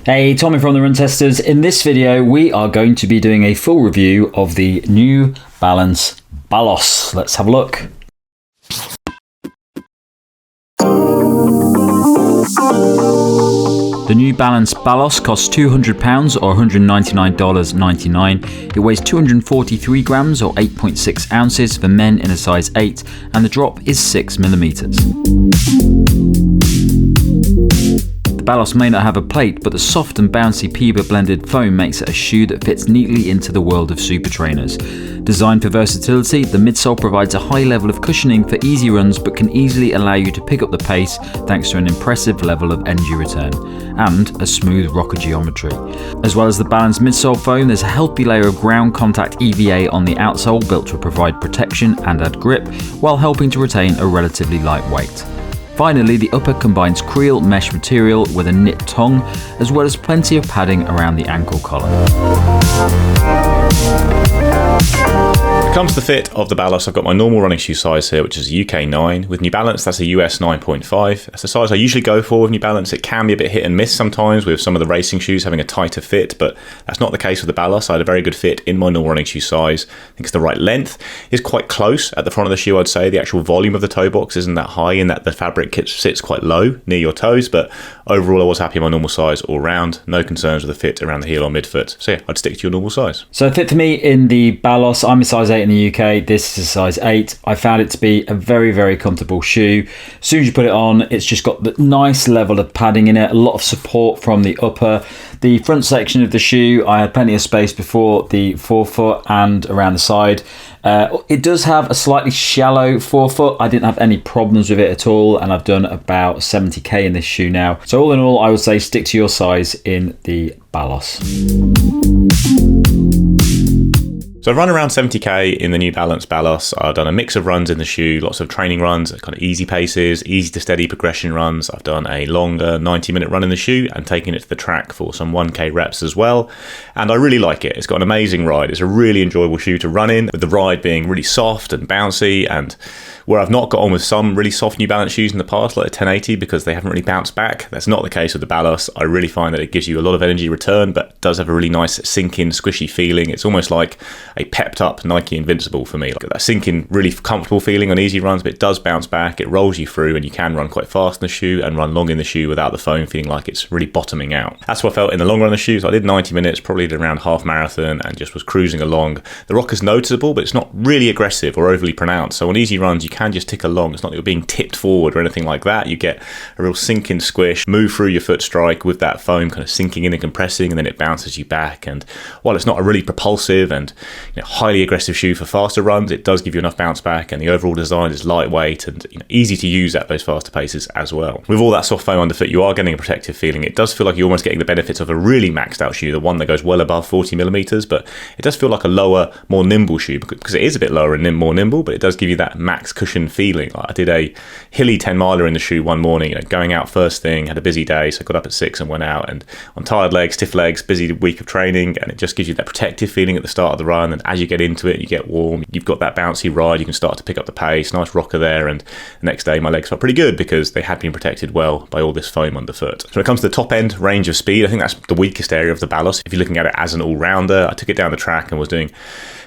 Hey, Tommy from the Run Testers. In this video, we are going to be doing a full review of the new Balance Balos. Let's have a look. The new Balance Balos costs £200 or $199.99. It weighs 243 grams or 8.6 ounces for men in a size 8, and the drop is 6mm. The Balos may not have a plate, but the soft and bouncy PEBA-blended foam makes it a shoe that fits neatly into the world of super trainers. Designed for versatility, the midsole provides a high level of cushioning for easy runs but can easily allow you to pick up the pace thanks to an impressive level of energy return and a smooth rocker geometry. As well as the Balance midsole foam, there's a healthy layer of ground contact EVA on the outsole built to provide protection and add grip while helping to retain a relatively light weight. Finally, the upper combines creel mesh material with a knit tongue, as well as plenty of padding around the ankle collar. When it comes to the fit of the Balos, I've got my normal running shoe size here, which is a UK 9. With New Balance, that's a US 9.5. That's the size I usually go for with New Balance. It can be a bit hit and miss sometimes with some of the racing shoes having a tighter fit, but that's not the case with the Balos. I had a very good fit in my normal running shoe size. I think it's the right length. It's quite close at the front of the shoe, I'd say. The actual volume of the toe box isn't that high in that the fabric sits quite low near your toes, but overall I was happy with my normal size all round. No concerns with the fit around the heel or midfoot. So yeah, I'd stick to your normal size. So fit for me in the Balos, I'm a size 8 in the UK, this is a size 8. I found it to be a very, very comfortable shoe. As soon as you put it on, it's just got the nice level of padding in it, a lot of support from the upper. The front section of the shoe, I had plenty of space before the forefoot and around the side. It does have a slightly shallow forefoot. I didn't have any problems with it at all, and I've done about 70k in this shoe now. So all in all, I would say stick to your size in the Balos. So I've run around 70k in the New Balance Balos. I've done a mix of runs in the shoe, lots of training runs, kind of easy paces, easy to steady progression runs. I've done a longer 90-minute run in the shoe and taken it to the track for some 1k reps as well. And I really like it. It's got an amazing ride. It's a really enjoyable shoe to run in, with the ride being really soft and bouncy, and where I've not got on with some really soft New Balance shoes in the past, like the 1080, because they haven't really bounced back. That's not the case with the Balos. I really find that it gives you a lot of energy return, but does have a really nice sink-in, squishy feeling. It's almost like a pepped up Nike Invincible for me. Like that sink-in, really comfortable feeling on easy runs, but it does bounce back. It rolls you through, and you can run quite fast in the shoe and run long in the shoe without the foam feeling like it's really bottoming out. That's what I felt in the long run of the shoes. I did 90 minutes, probably did around half marathon, and just was cruising along. The rock is noticeable, but it's not really aggressive or overly pronounced. So on easy runs, you can just tick along. It's not that you're being tipped forward or anything like that. You get a real sink-in squish, move through your foot strike with that foam kind of sinking in and compressing, and then it bounces you back. And while it's not a really propulsive and highly aggressive shoe for faster runs, it does give you enough bounce back, and the overall design is lightweight and easy to use at those faster paces as well. With all that soft foam underfoot, you are getting a protective feeling. It does feel like you're almost getting the benefits of a really maxed out shoe, the one that goes well above 40mm, but it does feel like a lower, more nimble shoe, because it is a bit lower and more nimble, but it does give you that max cushion feeling. Like I did a hilly 10 miler in the shoe one morning, going out first thing, had a busy day, so I got up at 6 and went out, and on tired legs, stiff legs, busy week of training, and it just gives you that protective feeling at the start of the run, and as you get into it, you get warm, you've got that bouncy ride, you can start to pick up the pace, nice rocker there, and the next day my legs felt pretty good because they had been protected well by all this foam underfoot. So when it comes to the top end range of speed, I think that's the weakest area of the Balos. If you're looking at it as an all-rounder, I took it down the track and was doing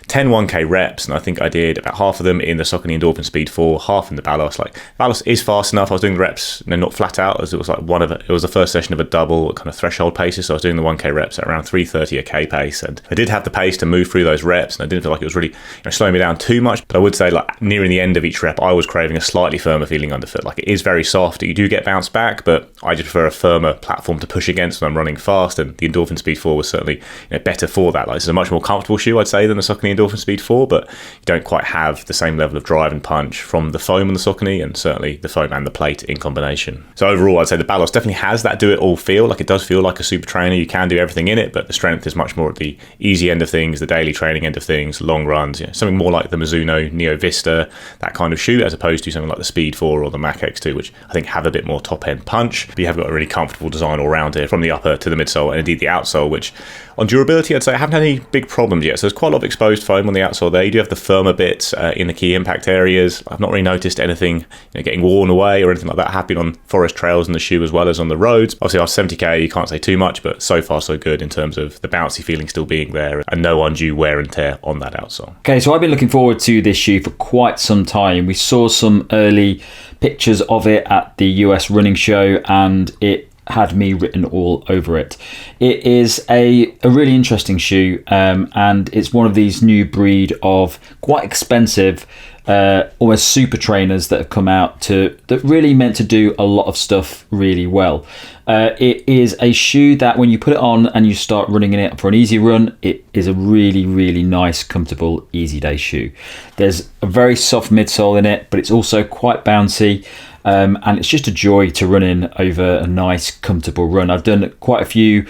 10 1k reps, and I think I did about half of them in the Saucony Endorphin Speed 4, half in the Balos. Like Balos is fast enough. I was doing the reps, not flat out, as it was like it was the first session of a double kind of threshold paces. So I was doing the 1k reps at around 3:30 a k pace, and I did have the pace to move through those reps, and I didn't feel like it was really slowing me down too much. But I would say, like nearing the end of each rep, I was craving a slightly firmer feeling underfoot. Like it is very soft. You do get bounce back, but I just prefer a firmer platform to push against when I'm running fast. And the Endorphin Speed 4 was certainly better for that. Like this is a much more comfortable shoe, I'd say, than the Saucony Endorphin Speed 4, but you don't quite have the same level of drive and punch from the foam on the Saucony, and certainly the foam and the plate in combination. So overall, I'd say the Balos definitely has that do-it-all feel. Like it does feel like a super trainer. You can do everything in it, but the strength is much more at the easy end of things, the daily training end of things, long runs, something more like the Mizuno Neo Vista, that kind of shoe, as opposed to something like the Speed 4 or the Mach X2, which I think have a bit more top-end punch, but you have got a really comfortable design all around here, from the upper to the midsole, and indeed the outsole, which on durability, I'd say I haven't had any big problems yet. So there's quite a lot of exposed foam on the outsole there. You do have the firmer bits in the key impact areas. I've not really noticed anything getting worn away or anything like that happening on forest trails in the shoe as well as on the roads. Obviously, after 70k, you can't say too much, but so far so good in terms of the bouncy feeling still being there and no undue wear and tear on that outsole. Okay, so I've been looking forward to this shoe for quite some time. We saw some early pictures of it at the US running show and it had me written all over it. It is a really interesting shoe, and it's one of these new breed of quite expensive almost super trainers that have come out that really meant to do a lot of stuff really well. It is a shoe that when you put it on and you start running in it for an easy run, it is a really, really nice, comfortable, easy day shoe. There's a very soft midsole in it, but it's also quite bouncy. And it's just a joy to run in over a nice, comfortable run. I've done quite a few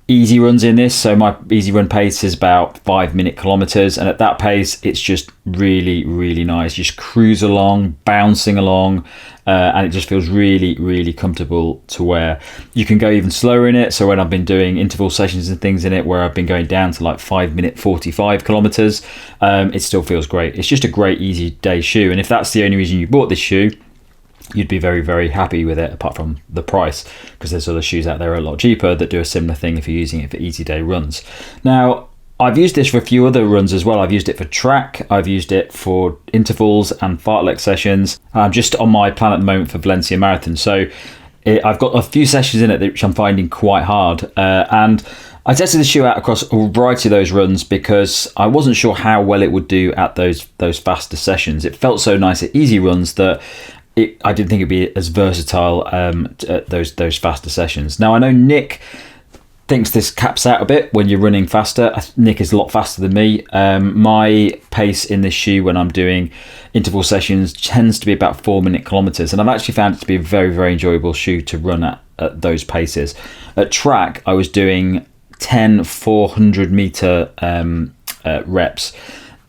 easy runs in this, so my easy run pace is about 5-minute kilometers, and at that pace it's just really, really nice. You just cruise along, bouncing along, and it just feels really, really comfortable to wear. You can go even slower in it, so when I've been doing interval sessions and things in it where I've been going down to like 5-minute 45 kilometers, it still feels great. It's just a great easy day shoe, and if that's the only reason you bought this shoe, you'd be very, very happy with it, apart from the price, because there's other shoes out there a lot cheaper that do a similar thing if you're using it for easy day runs. Now, I've used this for a few other runs as well. I've used it for track, I've used it for intervals and fartlek sessions. I'm just on my plan at the moment for Valencia Marathon, so I've got a few sessions in it which I'm finding quite hard, and I tested the shoe out across a variety of those runs because I wasn't sure how well it would do at those faster sessions. It felt so nice at easy runs that I didn't think it'd be as versatile at those faster sessions. Now I know Nick thinks this caps out a bit when you're running faster. Nick is a lot faster than me. My pace in this shoe when I'm doing interval sessions tends to be about 4-minute kilometers, and I've actually found it to be a very, very enjoyable shoe to run at those paces. At track, I was doing 10 400 meter reps.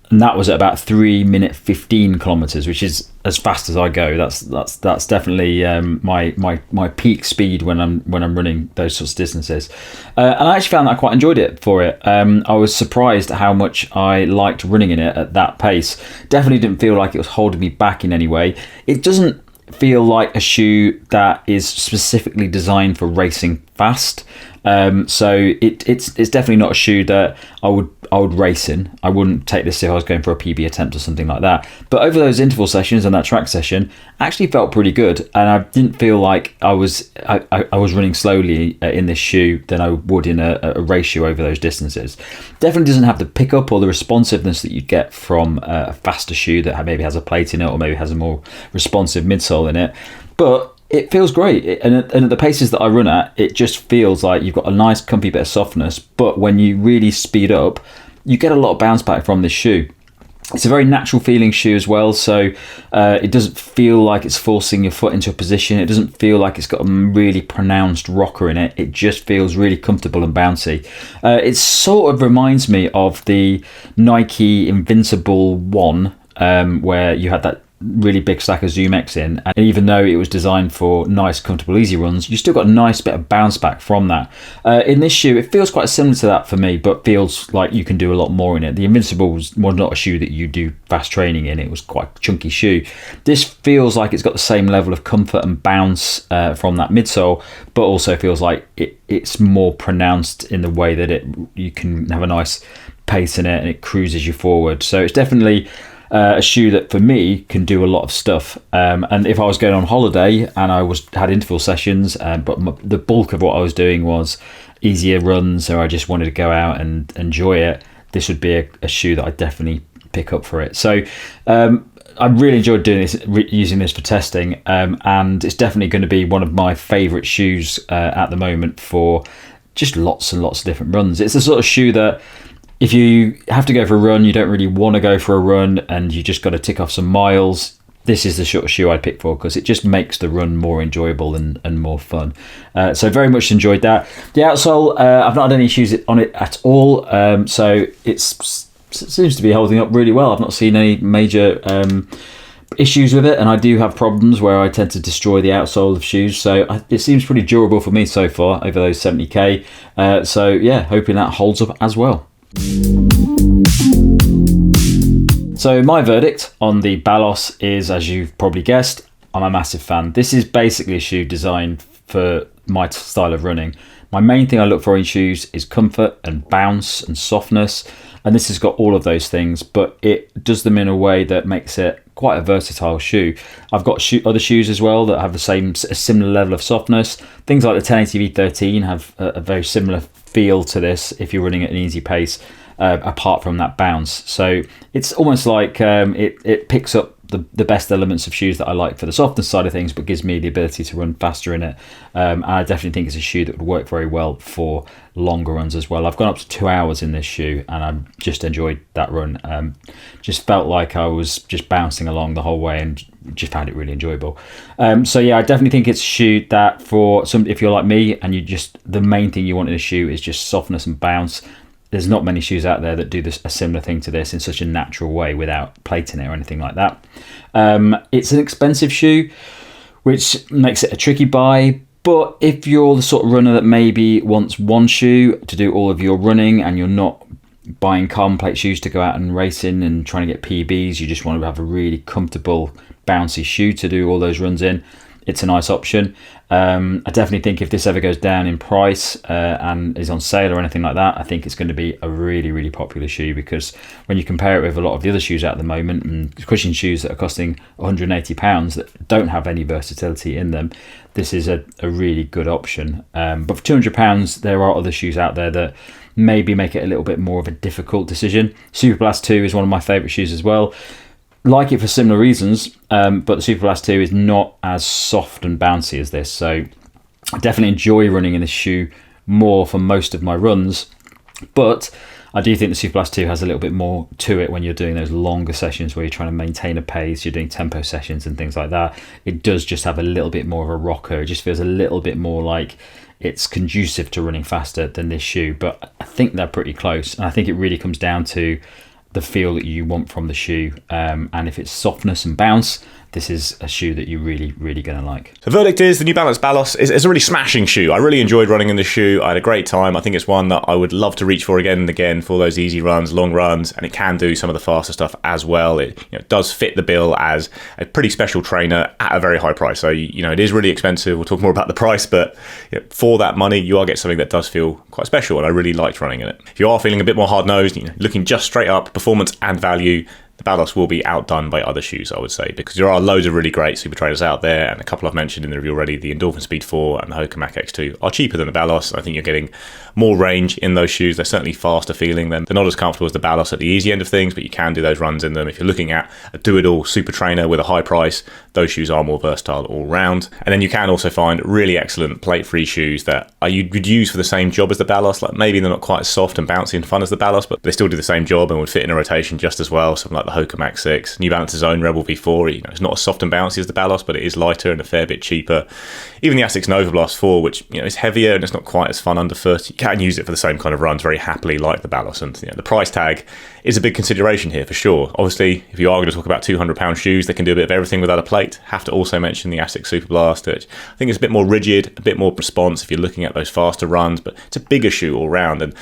And that was at about 3-minute 15 kilometers, which is as fast as I go. That's definitely my peak speed when I'm running those sorts of distances. And I actually found that I quite enjoyed it for it. I was surprised at how much I liked running in it at that pace. Definitely didn't feel like it was holding me back in any way. It doesn't feel like a shoe that is specifically designed for racing fast. So it's definitely not a shoe that I would race in. I wouldn't take this if I was going for a PB attempt or something like that. But over those interval sessions and that track session, actually felt pretty good, and I didn't feel like I was running slowly in this shoe than I would in a race shoe over those distances. Definitely doesn't have the pickup or the responsiveness that you'd get from a faster shoe that maybe has a plate in it or maybe has a more responsive midsole in it, but it feels great, and at the paces that I run at, it just feels like you've got a nice comfy bit of softness, but when you really speed up, you get a lot of bounce back from this shoe. It's a very natural feeling shoe as well, so it doesn't feel like it's forcing your foot into a position. It doesn't feel like it's got a really pronounced rocker in it. It just feels really comfortable and bouncy. It sort of reminds me of the Nike Invincible 1, where you had that really big stack of Zoom X in, and even though it was designed for nice, comfortable, easy runs, you still got a nice bit of bounce back from that. In this shoe, it feels quite similar to that for me, but feels like you can do a lot more in it. The Invincible was not a shoe that you do fast training in. It was quite a chunky shoe. This feels like it's got the same level of comfort and bounce from that midsole, but also feels like it's more pronounced in the way that you can have a nice pace in it and it cruises you forward. So it's definitely a shoe that for me can do a lot of stuff, and if I was going on holiday and I had interval sessions, but the bulk of what I was doing was easier runs, or I just wanted to go out and enjoy it, this would be a shoe that I definitely pick up for it. So I really enjoyed doing this, using this for testing, and it's definitely going to be one of my favourite shoes at the moment for just lots and lots of different runs. It's the sort of shoe that if you have to go for a run, you don't really want to go for a run and you just got to tick off some miles, this is the sort of shoe I'd pick for, because it just makes the run more enjoyable and more fun. So very much enjoyed that. The outsole, I've not had any issues on it at all, so it seems to be holding up really well. I've not seen any major issues with it, and I do have problems where I tend to destroy the outsole of shoes, so it seems pretty durable for me so far over those 70k. So yeah, hoping that holds up as well. So my verdict on the Balos is, as you've probably guessed, I'm a massive fan. This is basically a shoe designed for my style of running. My main thing I look for in shoes is comfort and bounce and softness, and this has got all of those things, but it does them in a way that makes it quite a versatile shoe. I've got other shoes as well that have a similar level of softness. Things like the 1080 V13 have a very similar feel to this if you're running at an easy pace, apart from that bounce. So it's almost like it picks up the best elements of shoes that I like for the softness side of things, but gives me the ability to run faster in it. And I definitely think it's a shoe that would work very well for longer runs as well. I've gone up to 2 hours in this shoe and I just enjoyed that run. Just felt like I was just bouncing along the whole way and just found it really enjoyable. So yeah, I definitely think it's a shoe that for some, if you're like me and the main thing you want in a shoe is just softness and bounce. There's not many shoes out there that do a similar thing to this in such a natural way without plating it or anything like that. It's an expensive shoe, which makes it a tricky buy. But if you're the sort of runner that maybe wants one shoe to do all of your running and you're not buying carbon plate shoes to go out and racing and trying to get PBs, you just want to have a really comfortable, bouncy shoe to do all those runs in, it's a nice option. I definitely think if this ever goes down in price and is on sale or anything like that, I think it's going to be a really, really popular shoe, because when you compare it with a lot of the other shoes out at the moment, and cushioning shoes that are costing £180 that don't have any versatility in them, this is a really good option. But for £200, there are other shoes out there that maybe make it a little bit more of a difficult decision. Superblast 2 is one of my favourite shoes as well. Like it for similar reasons, but the Superblast 2 is not as soft and bouncy as this, so I definitely enjoy running in this shoe more for most of my runs, but I do think the Superblast 2 has a little bit more to it when you're doing those longer sessions where you're trying to maintain a pace, you're doing tempo sessions and things like that. It does just have a little bit more of a rocker. It just feels a little bit more like it's conducive to running faster than this shoe, but I think they're pretty close, and I think it really comes down to the feel that you want from the shoe, and if it's softness and bounce, this is a shoe that you're really, really going to like. The verdict is the New Balance Balos is a really smashing shoe. I really enjoyed running in this shoe. I had a great time. I think it's one that I would love to reach for again and again for those easy runs, long runs, and it can do some of the faster stuff as well. It does fit the bill as a pretty special trainer at a very high price. So it is really expensive. We'll talk more about the price, but for that money, you are getting something that does feel quite special, and I really liked running in it. If you are feeling a bit more hard-nosed, looking just straight up performance and value, the Balos will be outdone by other shoes, I would say, because there are loads of really great super trainers out there, and a couple I've mentioned in the review already, the Endorphin Speed 4 and the Hoka Mach X2 are cheaper than the Balos. I think you're getting more range in those shoes. They're certainly faster feeling. They're not as comfortable as the Balos at the easy end of things, but you can do those runs in them. If you're looking at a do-it-all super trainer with a high price, those shoes are more versatile all round. And then you can also find really excellent plate-free shoes that you would use for the same job as the Balos. Like maybe they're not quite as soft and bouncy and fun as the Balos, but they still do the same job and would fit in a rotation just as well. Something like the Hoka Mach 6. New Balance's own Rebel V4, it's not as soft and bouncy as the Balos, but it is lighter and a fair bit cheaper. Even the Asics Nova Blast 4, which is heavier and it's not quite as fun underfoot, you can use it for the same kind of runs very happily like the Balos. And the price tag is a big consideration here for sure. Obviously, if you are going to talk about £200 shoes that can do a bit of everything without a plate, have to also mention the Asics Superblast, which I think is a bit more rigid, a bit more response if you're looking at those faster runs, but it's a bigger shoe all round. And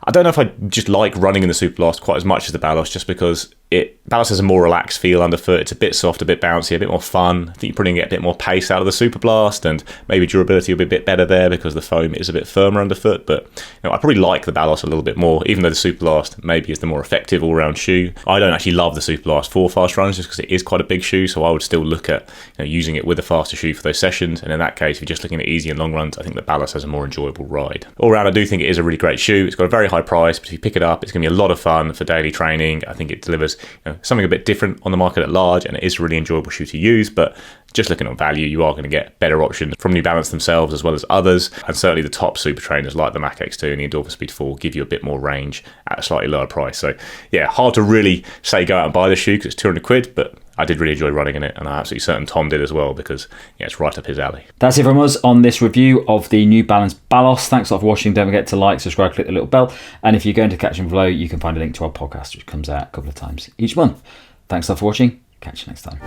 I don't know if I just like running in the Superblast quite as much as the Balos, just because Balos has a more relaxed feel underfoot. It's a bit soft, a bit bouncy, a bit more fun. I think you're probably going to get a bit more pace out of the Superblast, and maybe durability will be a bit better there because the foam is a bit firmer underfoot. But I probably like the Balos a little bit more, even though the Superblast maybe is the more effective all-round shoe. I don't actually love the Superblast for fast runs just because it is quite a big shoe, so I would still look at using it with a faster shoe for those sessions. And in that case, if you're just looking at easy and long runs, I think the Balos has a more enjoyable ride. All around, I do think it is a really great shoe. It's got a very high price, but if you pick it up, it's going to be a lot of fun for daily training. I think it delivers something a bit different on the market at large, and it is a really enjoyable shoe to use. But just looking on value, you are going to get better options from New Balance themselves as well as others, and certainly the top super trainers like the Mach X2 and the Endorphin Speed 4 give you a bit more range at a slightly lower price. So yeah, hard to really say go out and buy the shoe because it's 200 quid, but I did really enjoy running in it, and I'm absolutely certain Tom did as well, because it's right up his alley. That's it from us on this review of the New Balance Balos. Thanks a lot for watching. Don't forget to like, subscribe, click the little bell, and if you go into caption below, you can find a link to our podcast, which comes out a couple of times each month. Thanks a lot for watching. Catch you next time.